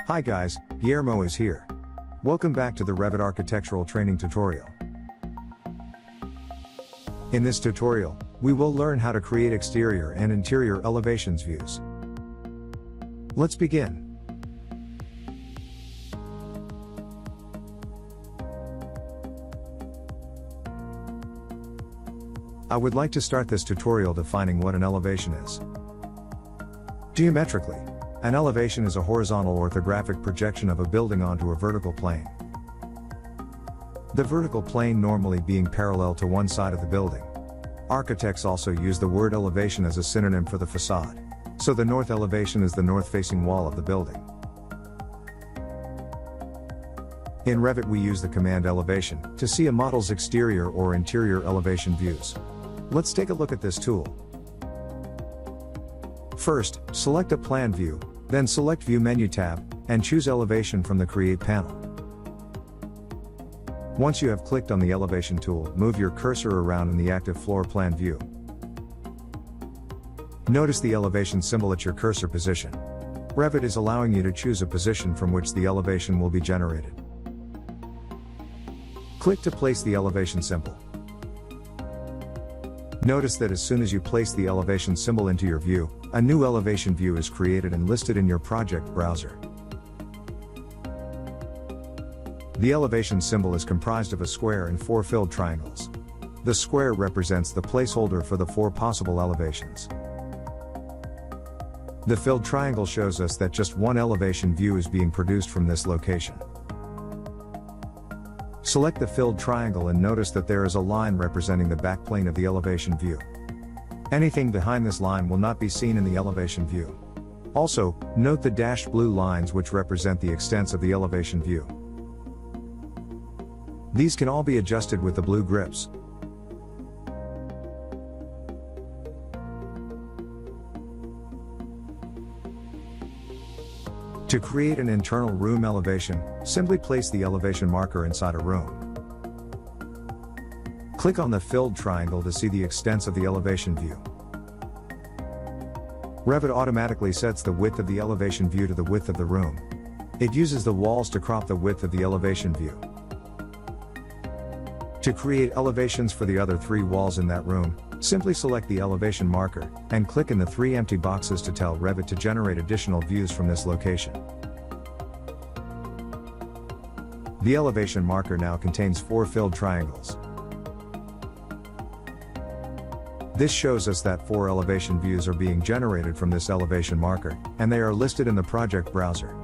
Hi guys, Guillermo is here. Welcome back to the Revit architectural training tutorial. In this tutorial, we will learn how to create exterior and interior elevations views. Let's begin. I would like to start this tutorial defining what an elevation is. Geometrically, an elevation is a horizontal orthographic projection of a building onto a vertical plane. The vertical plane normally being parallel to one side of the building. Architects also use the word elevation as a synonym for the facade. So the north elevation is the north-facing wall of the building. In Revit we use the command elevation to see a model's exterior or interior elevation views. Let's take a look at this tool. First, select a plan view, then select View Menu tab, and choose Elevation from the Create panel. Once you have clicked on the Elevation tool, move your cursor around in the active floor plan view. Notice the elevation symbol at your cursor position. Revit is allowing you to choose a position from which the elevation will be generated. Click to place the elevation symbol. Notice that as soon as you place the elevation symbol into your view, a new elevation view is created and listed in your project browser. The elevation symbol is comprised of a square and 4 filled triangles. The square represents the placeholder for the 4 possible elevations. The filled triangle shows us that just one elevation view is being produced from this location. Select the filled triangle and notice that there is a line representing the backplane of the elevation view. Anything behind this line will not be seen in the elevation view. Also, note the dashed blue lines which represent the extents of the elevation view. These can all be adjusted with the blue grips. To create an internal room elevation, simply place the elevation marker inside a room. Click on the filled triangle to see the extents of the elevation view. Revit automatically sets the width of the elevation view to the width of the room. It uses the walls to crop the width of the elevation view. To create elevations for the other 3 walls in that room, simply select the elevation marker, and click in the 3 empty boxes to tell Revit to generate additional views from this location. The elevation marker now contains 4 filled triangles. This shows us that 4 elevation views are being generated from this elevation marker, and they are listed in the project browser.